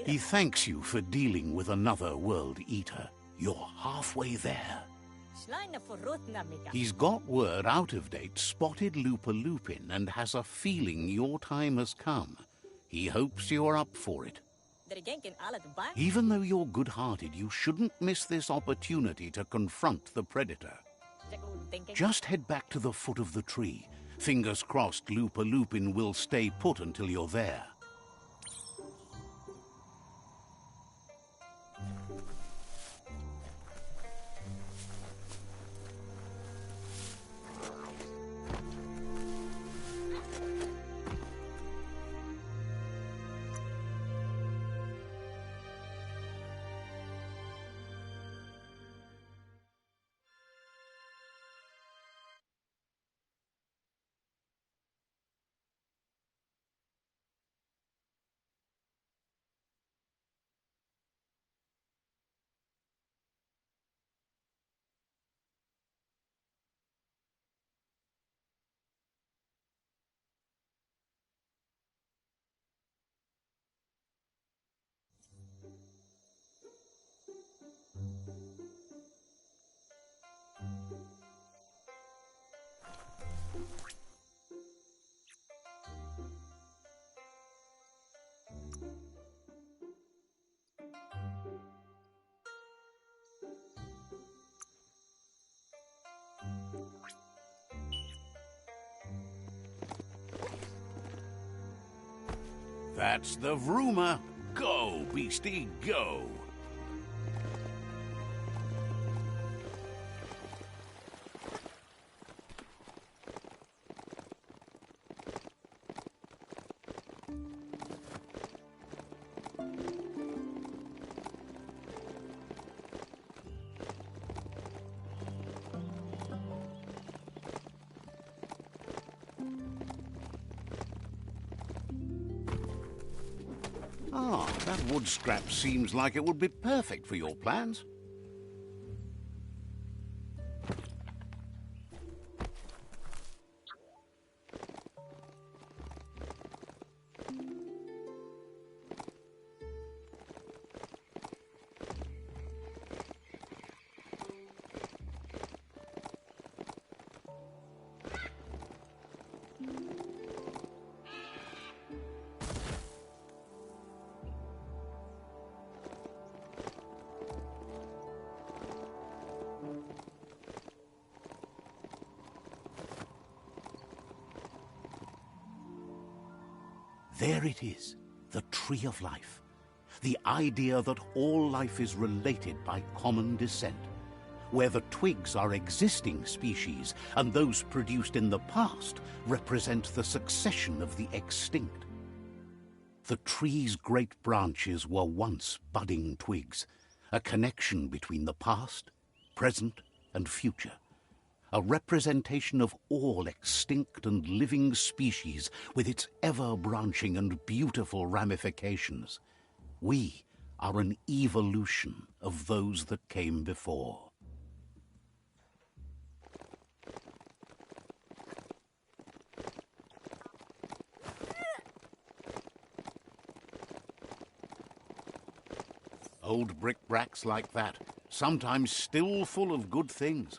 He thanks you for dealing with another world eater. You're halfway there. He's got word out of date spotted Lupin and has a feeling your time has come. He hopes you're up for it. Even though you're good-hearted, you shouldn't miss this opportunity to confront the Predator. Just head back to the foot of the tree. Fingers crossed Lupin will stay put until you're there. That's the rumor. Go, beastie, go. Ah, that wood scrap seems like it would be perfect for your plans. There it is, the Tree of Life. The idea that all life is related by common descent, where the twigs are existing species and those produced in the past represent the succession of the extinct. The tree's great branches were once budding twigs, a connection between the past, present, and future. A representation of all extinct and living species with its ever-branching and beautiful ramifications. We are an evolution of those that came before. Old bric-bracs like that, sometimes still full of good things.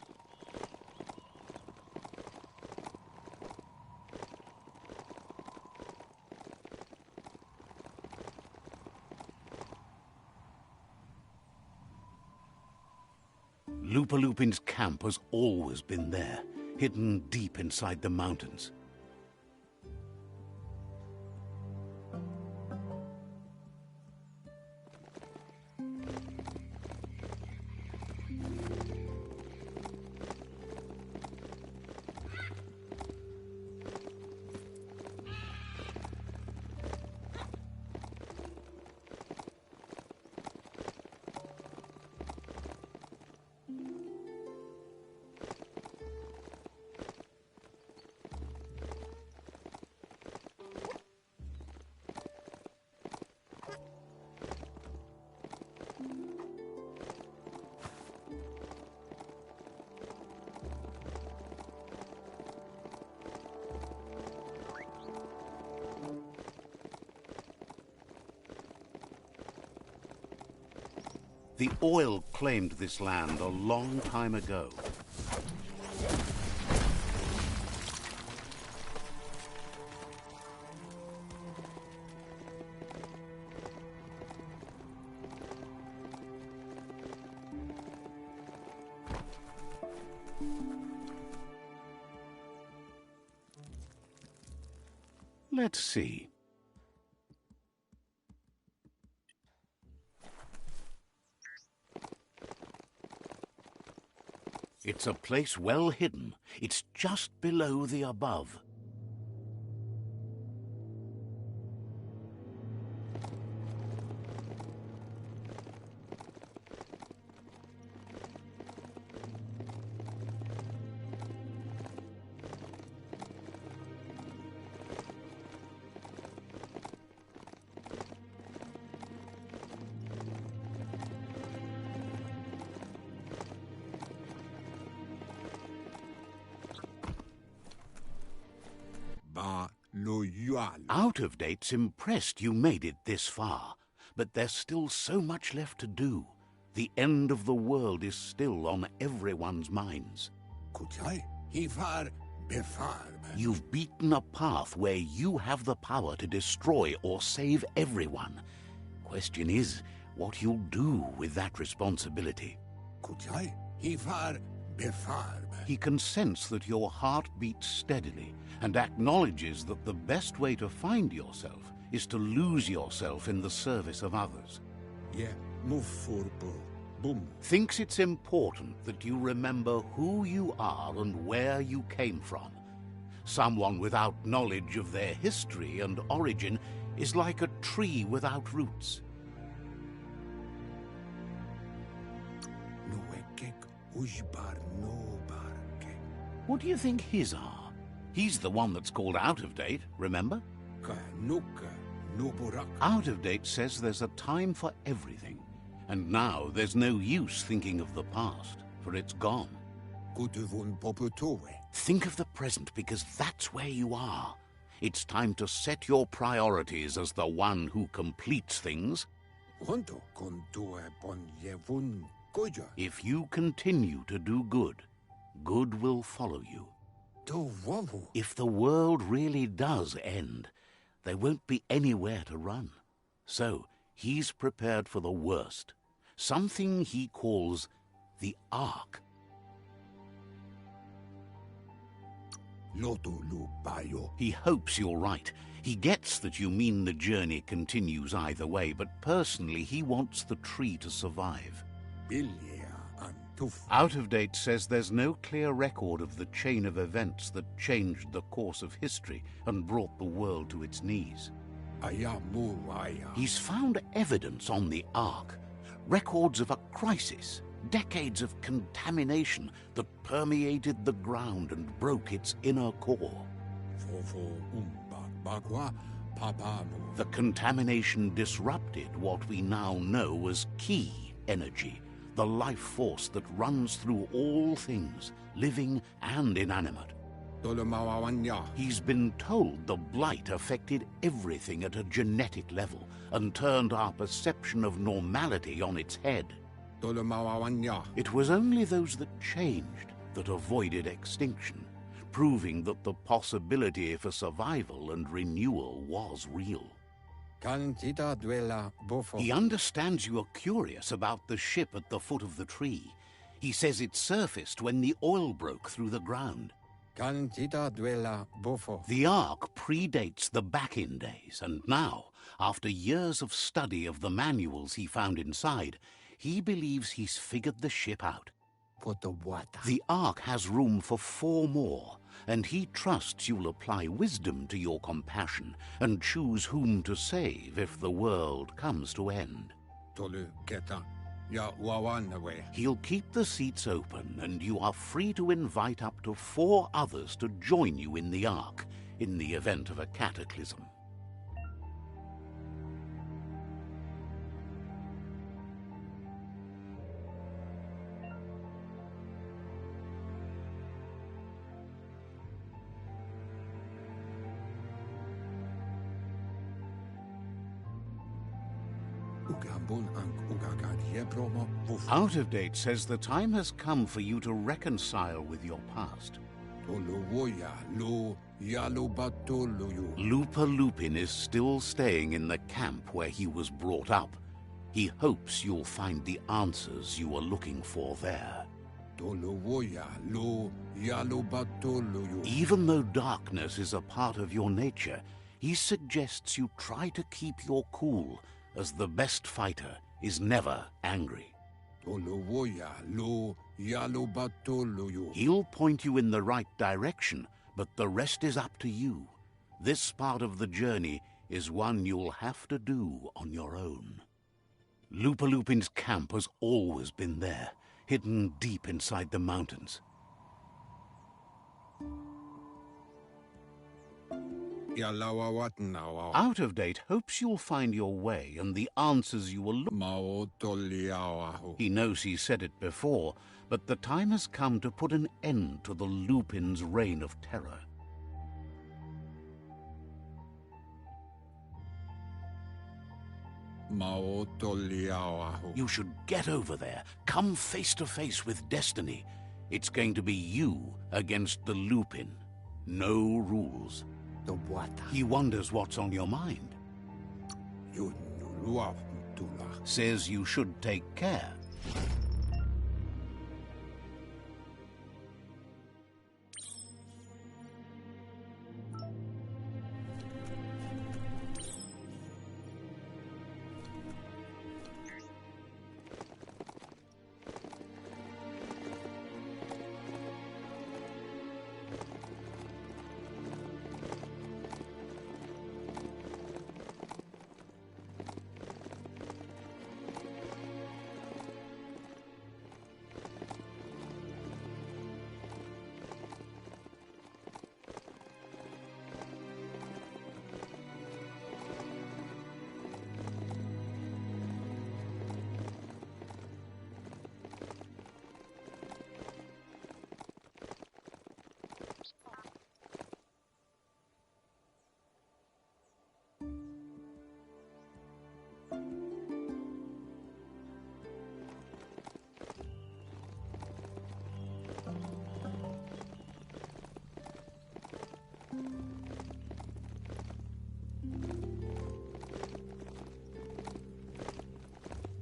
Lupin's camp has always been there, hidden deep inside the mountains. The oil claimed this land a long time ago. Let's see. It's a place well hidden. It's just below the above. Out of Date's impressed you made it this far, but there's still so much left to do. The end of the world is still on everyone's minds. You've beaten a path where you have the power to destroy or save everyone. Question is, what you'll do with that responsibility. He can sense that your heart beats steadily and acknowledges that the best way to find yourself is to lose yourself in the service of others. Thinks it's important that you remember who you are and where you came from. Someone without knowledge of their history and origin is like a tree without roots. What do you think his are? He's the one that's called Out of Date, remember? Out of Date says there's a time for everything, and now there's no use thinking of the past, for it's gone. Think of the present, because that's where you are. It's time to set your priorities as the one who completes things. If you continue to do good, good will follow you. If the world really does end, there won't be anywhere to run. So he's prepared for the worst, something he calls the Ark. He hopes you're right. He gets that you mean the journey continues either way, but personally he wants the tree to survive. Out of Date says there's no clear record of the chain of events that changed the course of history and brought the world to its knees. He's found evidence on the Ark, records of a crisis, decades of contamination that permeated the ground and broke its inner core. The contamination disrupted what we now know as Ki energy, the life force that runs through all things, living and inanimate. He's been told the blight affected everything at a genetic level and turned our perception of normality on its head. It was only those that changed that avoided extinction, proving that the possibility for survival and renewal was real. He understands you are curious about the ship at the foot of the tree. He says it surfaced when the oil broke through the ground. The Ark predates the back-in days, and now, after years of study of the manuals he found inside, he believes he's figured the ship out. The Ark has room for 4 more, and he trusts you'll apply wisdom to your compassion and choose whom to save if the world comes to end. He'll keep the seats open, and you are free to invite up to 4 others to join you in the Ark in the event of a cataclysm. Out of Date says the time has come for you to reconcile with your past. Lupa Lupin is still staying in the camp where he was brought up. He hopes you'll find the answers you are looking for there. Even though darkness is a part of your nature, he suggests you try to keep your cool, as the best fighter is never angry. He'll point you in the right direction, but the rest is up to you. This part of the journey is one you'll have to do on your own. Lupa Lupin's camp has always been there, hidden deep inside the mountains. Out of Date hopes you'll find your way and the answers you will look. He knows he said it before, but the time has come to put an end to the Lupin's reign of terror. You should get over there. Come face to face with destiny. It's going to be you against the Lupin. No rules. He wonders what's on your mind. Says you should take care.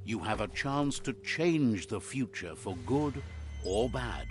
You have a chance to change the future for good or bad.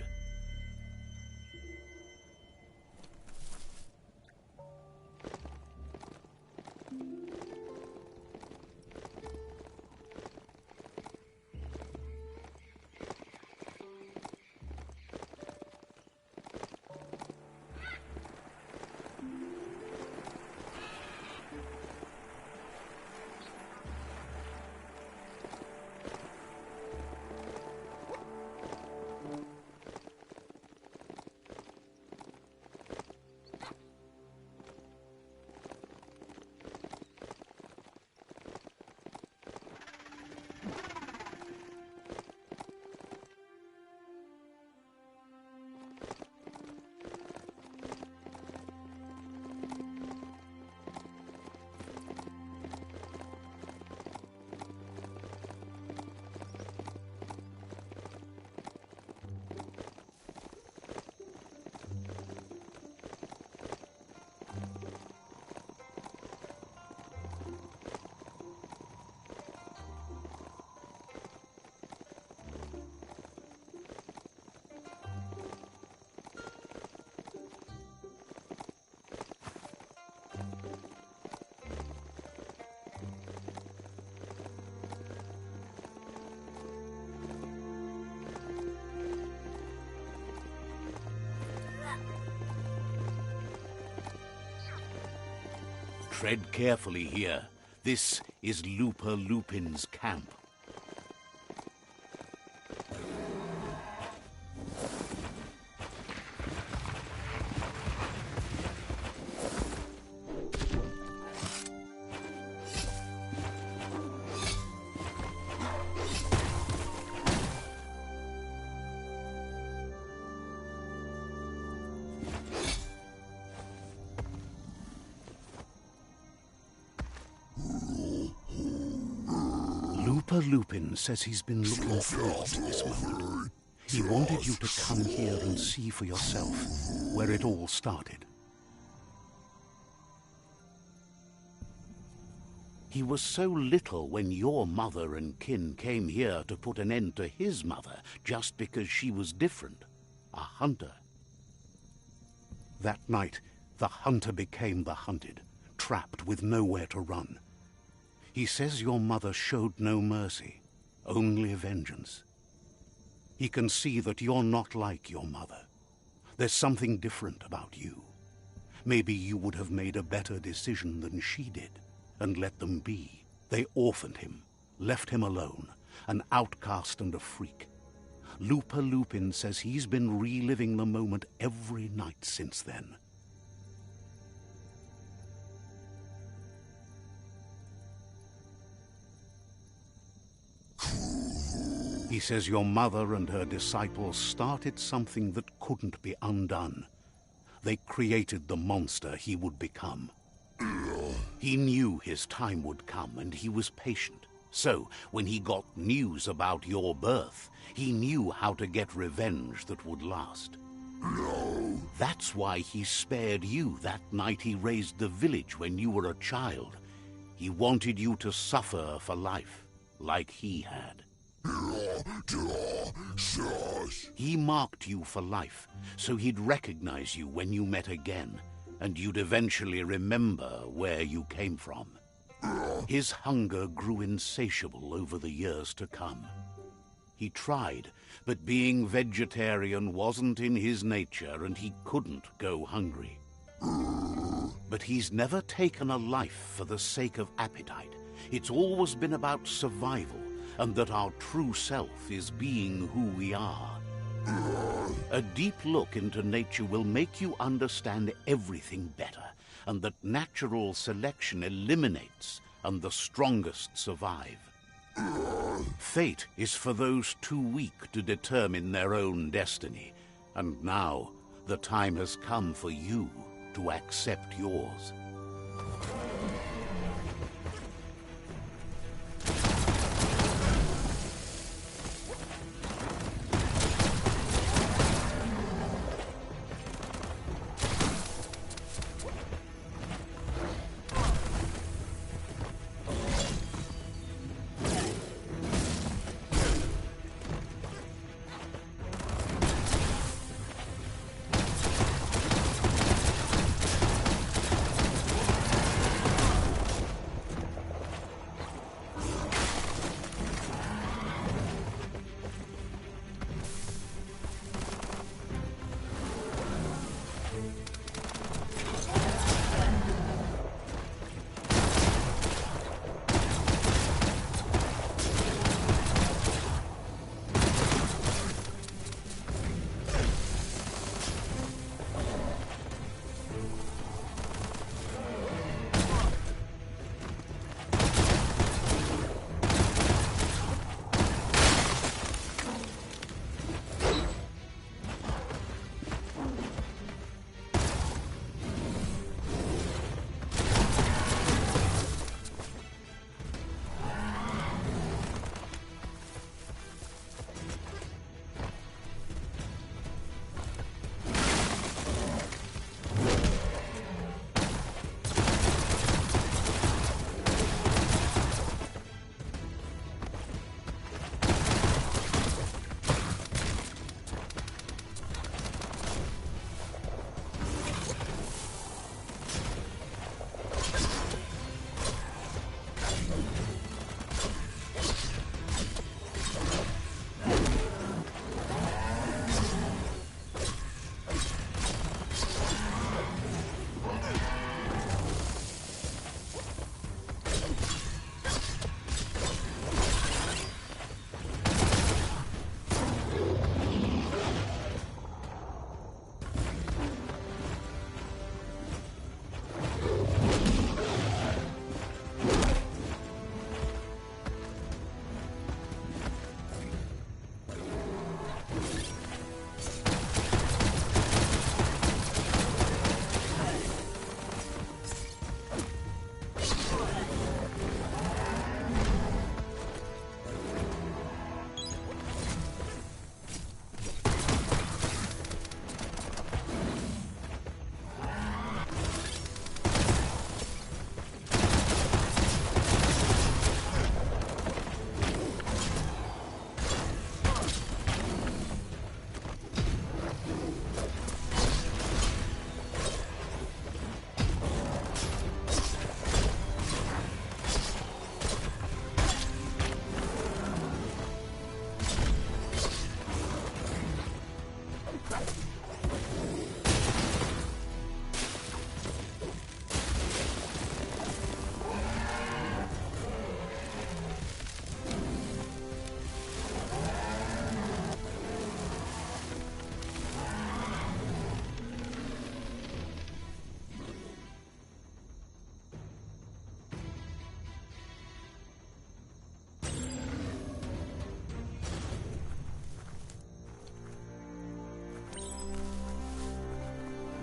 Tread carefully here. This is Lupa Lupin's camp. Looper Lupin says he's been looking forward to this moment. He wanted you to come here and see for yourself where it all started. He was so little when your mother and kin came here to put an end to his mother just because she was different, a hunter. That night, the hunter became the hunted, trapped with nowhere to run. He says your mother showed no mercy, only vengeance. He can see that you're not like your mother. There's something different about you. Maybe you would have made a better decision than she did, and let them be. They orphaned him, left him alone, an outcast and a freak. Looper Lupin says he's been reliving the moment every night since then. He says your mother and her disciples started something that couldn't be undone. They created the monster he would become. He knew his time would come, and he was patient. So, when he got news about your birth, he knew how to get revenge that would last. No. That's why he spared you that night he raised the village when you were a child. He wanted you to suffer for life, like he had. He marked you for life, so he'd recognize you when you met again, and you'd eventually remember where you came from. His hunger grew insatiable over the years to come. He tried, but being vegetarian wasn't in his nature, and he couldn't go hungry. But he's never taken a life for the sake of appetite. It's always been about survival, and that our true self is being who we are. A deep look into nature will make you understand everything better, and that natural selection eliminates, and the strongest survive. Fate is for those too weak to determine their own destiny, and now the time has come for you to accept yours.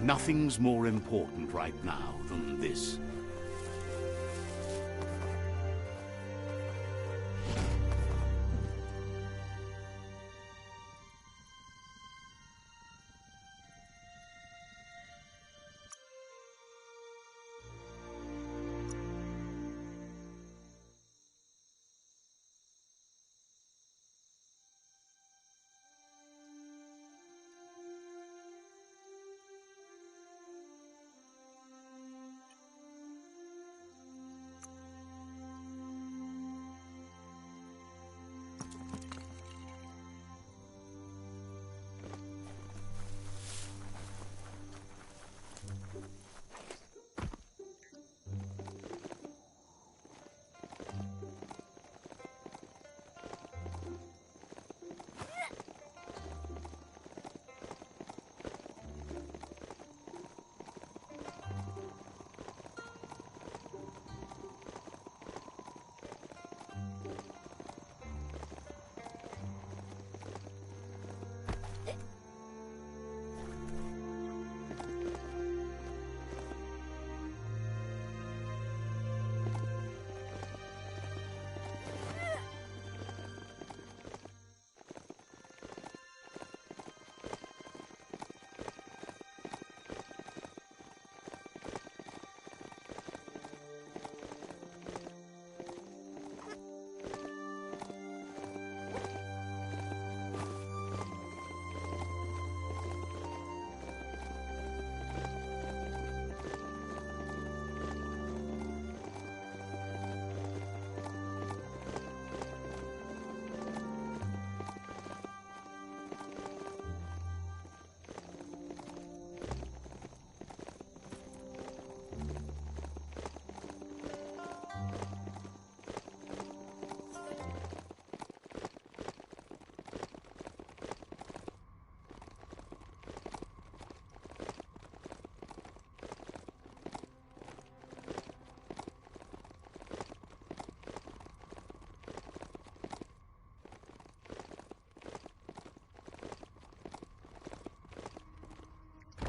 Nothing's more important right now than this.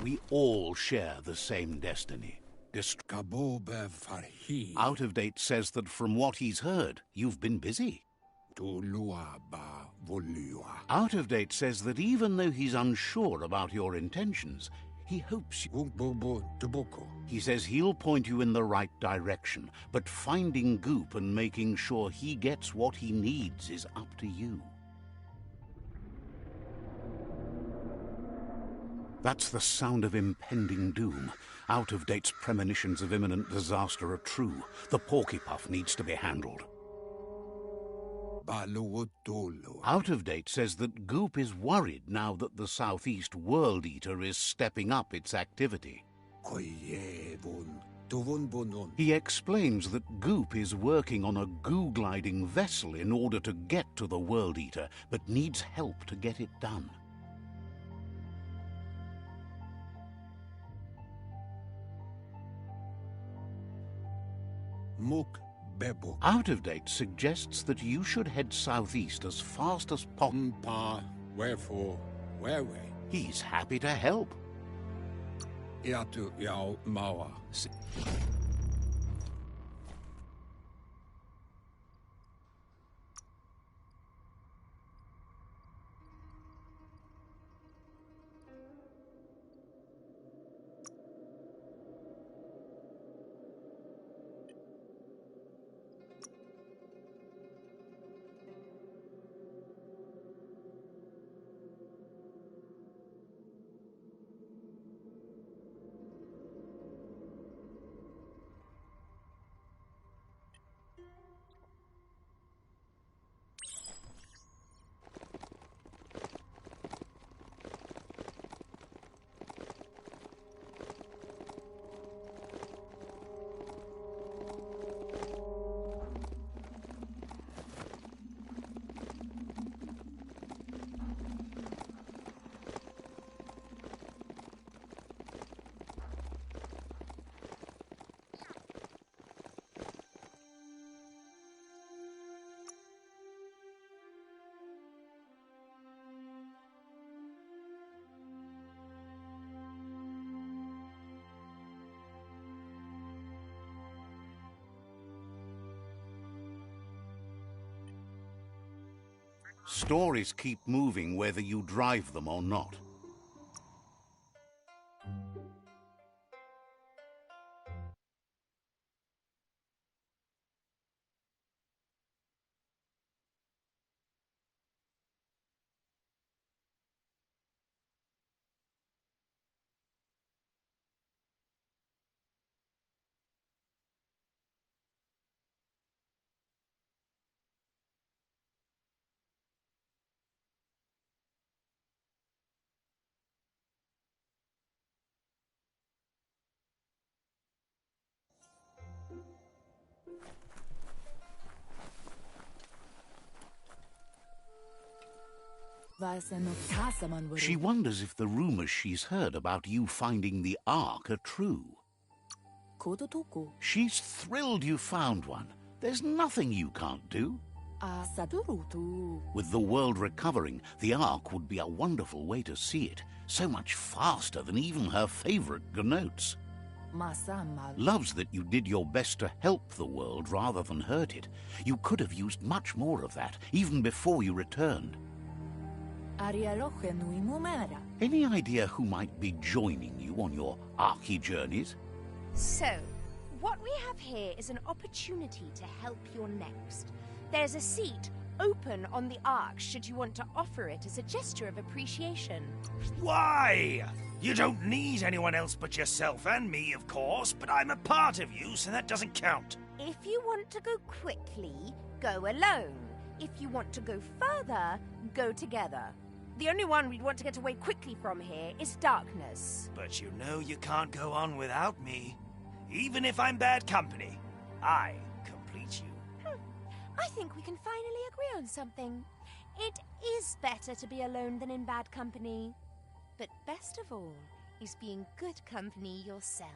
We all share the same destiny. Out of Date says that from what he's heard, you've been busy. Out of Date says that even though he's unsure about your intentions, he hopes you... He says he'll point you in the right direction, but finding Goop and making sure he gets what he needs is up to you. That's the sound of impending doom. Out of Date's premonitions of imminent disaster are true. The Porkypuff needs to be handled. Out of Date says that Goop is worried now that the Southeast World Eater is stepping up its activity. He explains that Goop is working on a goo-gliding vessel in order to get to the World Eater, but needs help to get it done. Out of Date suggests that you should head southeast as fast as possible. Wherefore, whereway? He's happy to help. Iatu yao mawa. Stories keep moving whether you drive them or not. She wonders if the rumors she's heard about you finding the Ark are true. She's thrilled you found one. There's nothing you can't do. With the world recovering, the Ark would be a wonderful way to see it, so much faster than even her favorite gnotes. Loves that you did your best to help the world rather than hurt it. You could have used much more of that, even before you returned. Any idea who might be joining you on your Arky journeys? So, what we have here is an opportunity to help your next. There's a seat open on the Ark should you want to offer it as a gesture of appreciation. Why? You don't need anyone else but yourself and me, of course, but I'm a part of you, so that doesn't count. If you want to go quickly, go alone. If you want to go further, go together. The only one we'd want to get away quickly from here is darkness. But you know you can't go on without me. Even if I'm bad company, I complete you. I think we can finally agree on something. It is better to be alone than in bad company. But best of all is being good company yourself.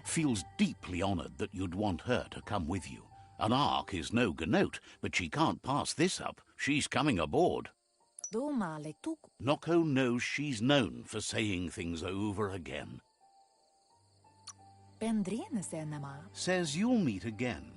Feels deeply honored that you'd want her to come with you. An Ark is no gnote, but she can't pass this up. She's coming aboard. Noko knows she's known for saying things over again. Says you'll meet again.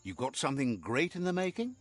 You got something great in the making?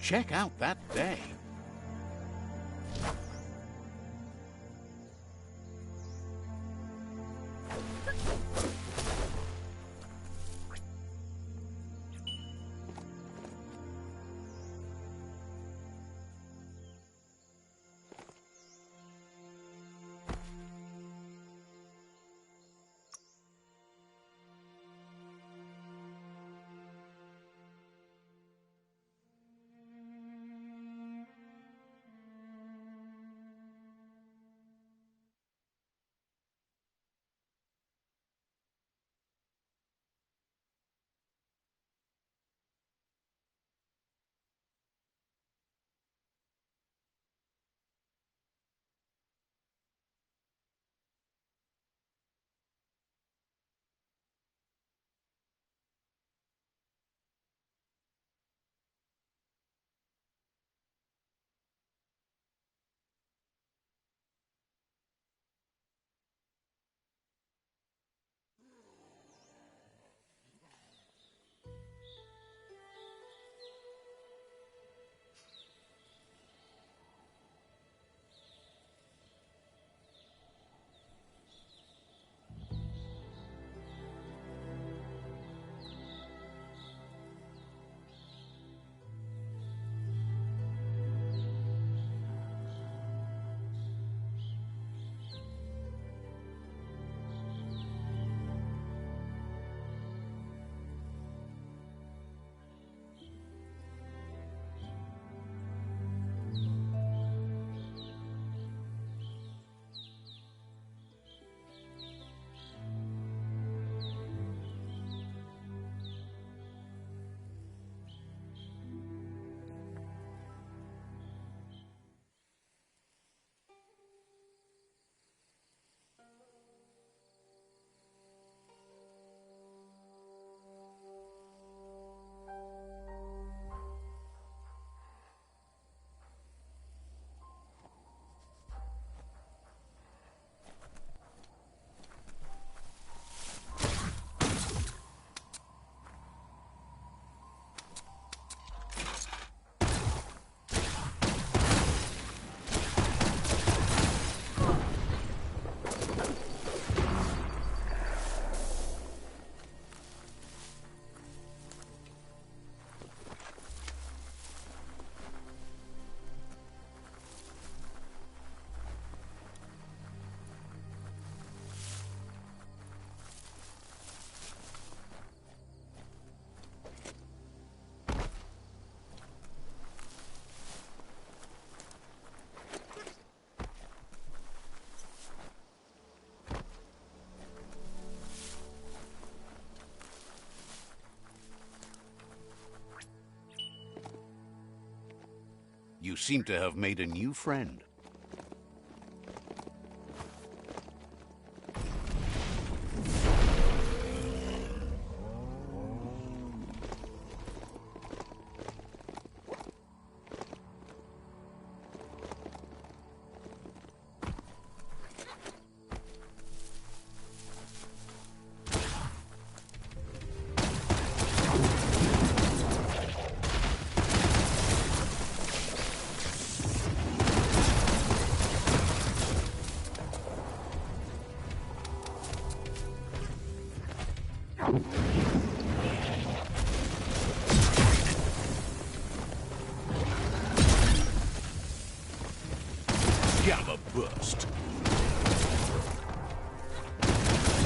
Check out that day. You seem to have made a new friend. Gamma burst.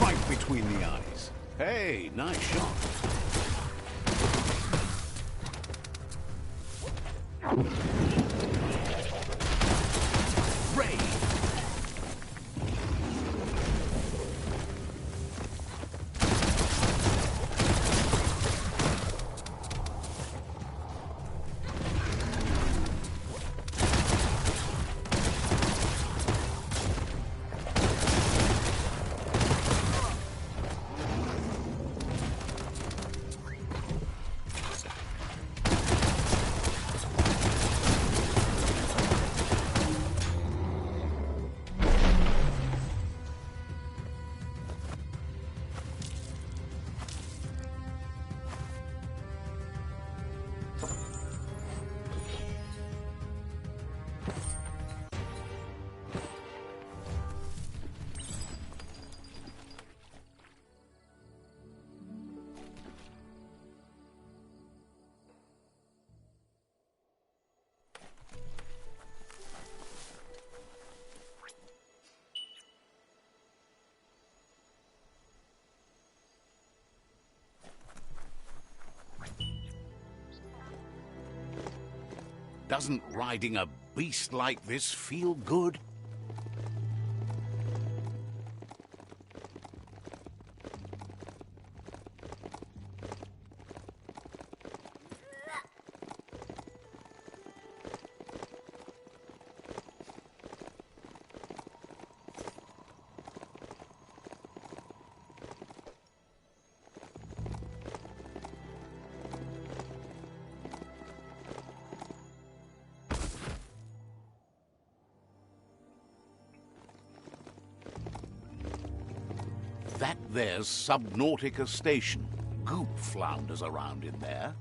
Right between the eyes. Hey, nice shot. Ray. Doesn't riding a beast like this feel good? That there's Subnautica Station. Goop flounders around in there.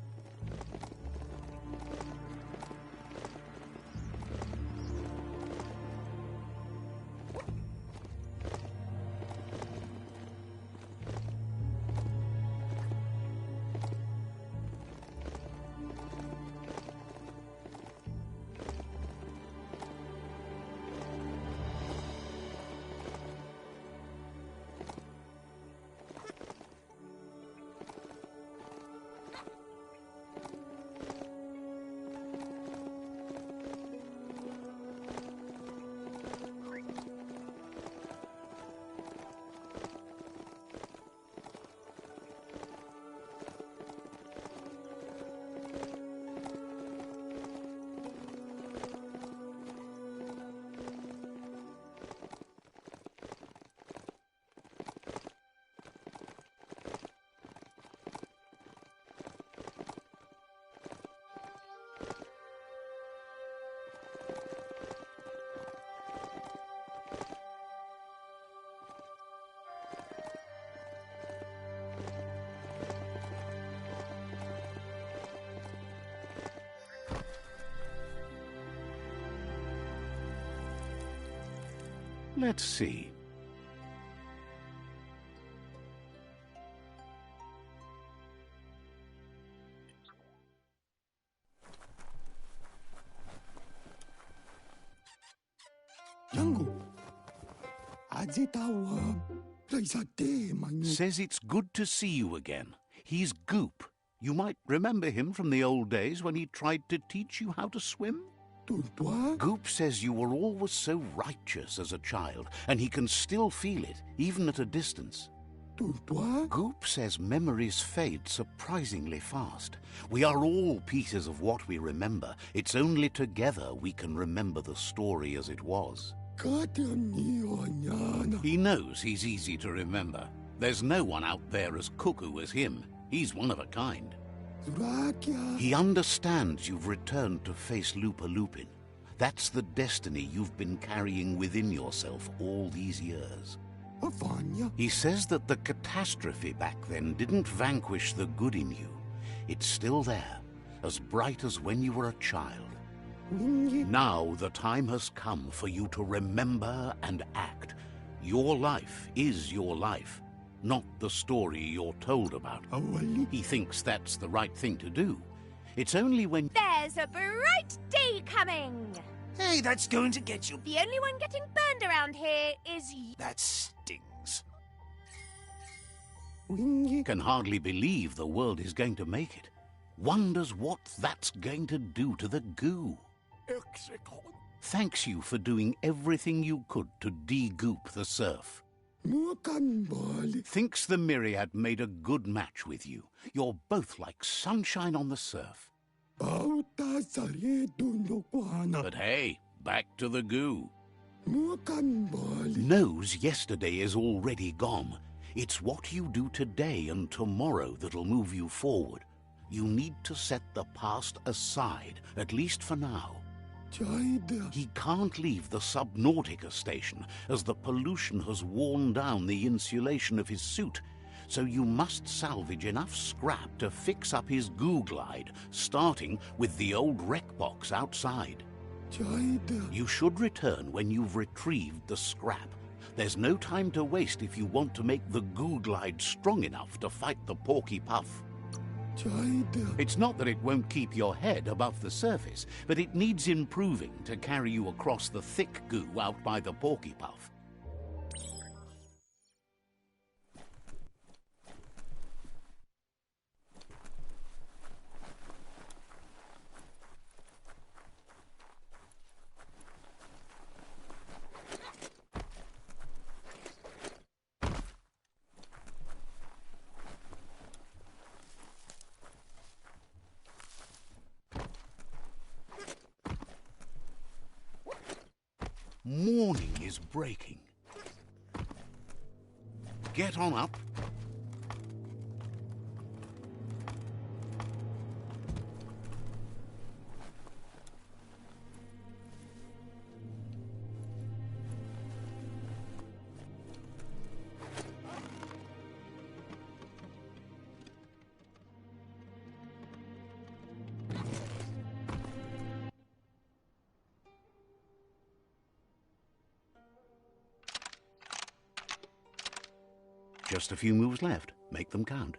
Let's see. Says it's good to see you again. He's Goop. You might remember him from the old days when he tried to teach you how to swim. Goop says you were always so righteous as a child, and he can still feel it, even at a distance. Goop says memories fade surprisingly fast. We are all pieces of what we remember. It's only together we can remember the story as it was. He knows he's easy to remember. There's no one out there as cuckoo as him. He's one of a kind. He understands you've returned to face Lupa-Lupin. That's the destiny you've been carrying within yourself all these years. He says that the catastrophe back then didn't vanquish the good in you. It's still there, as bright as when you were a child. Now the time has come for you to remember and act. Your life is your life, not the story you're told about. He thinks that's the right thing to do. It's only when... There's a bright day coming! Hey, that's going to get you. The only one getting burned around here is you. That stings. Can hardly believe the world is going to make it. Wonders what that's going to do to the goo. Thanks you for doing everything you could to de-goop the surf. Thinks the Myriad made a good match with you. You're both like sunshine on the surf. But hey, back to the goo. Knows yesterday is already gone. It's what you do today and tomorrow that'll move you forward. You need to set the past aside, at least for now. He can't leave the Subnautica station, as the pollution has worn down the insulation of his suit, so you must salvage enough scrap to fix up his goo glide, starting with the old wreck box outside. You should return when you've retrieved the scrap. There's no time to waste if you want to make the goo glide strong enough to fight the Porky Puff. It's not that it won't keep your head above the surface, but it needs improving to carry you across the thick goo out by the Porky Puff. Morning is breaking. Get on up. Just a few moves left. Make them count.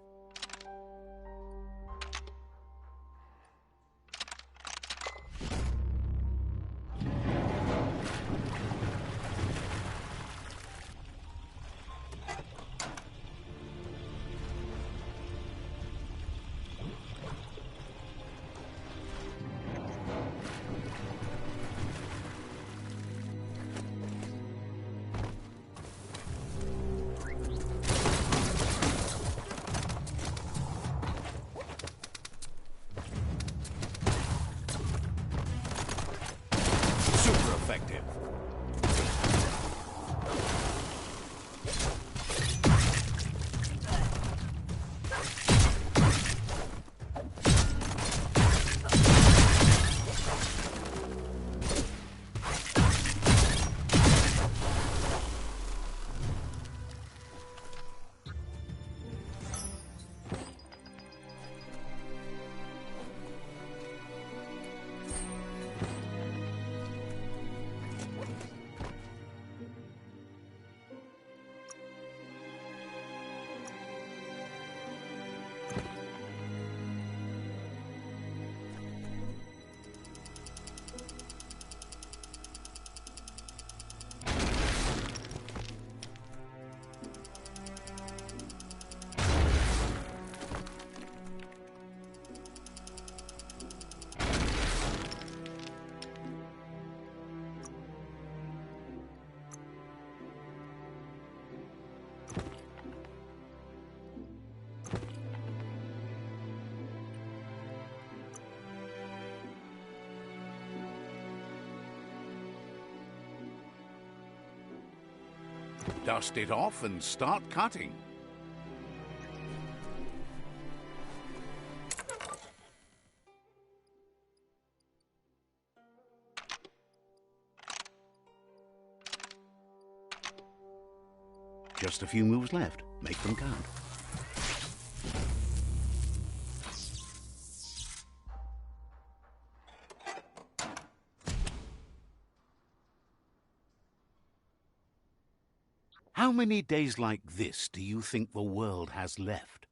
Dust it off and start cutting. Just a few moves left. Make them count. How many days like this do you think the world has left?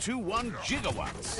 .21 gigawatts.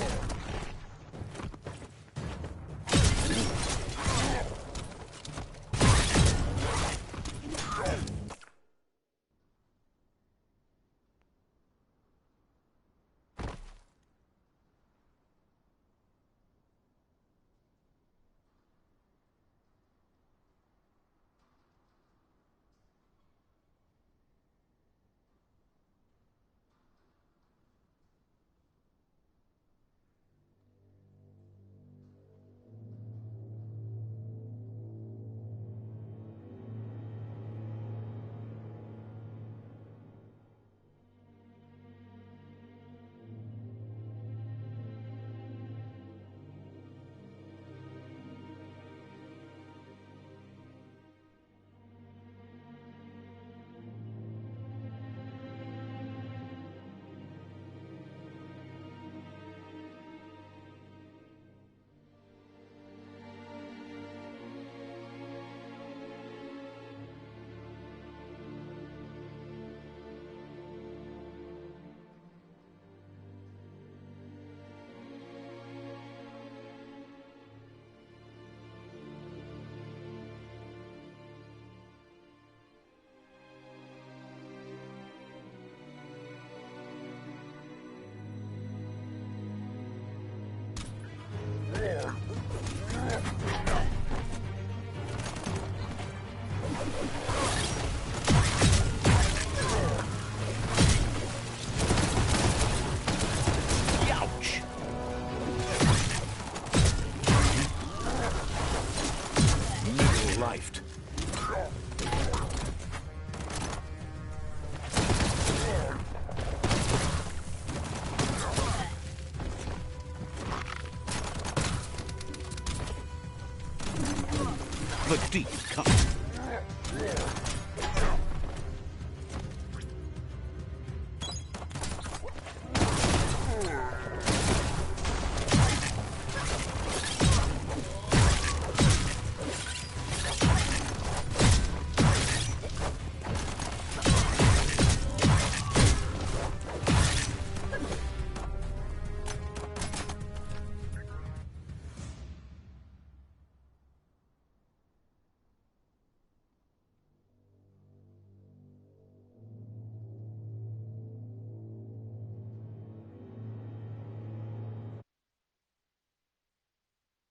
The deep cut.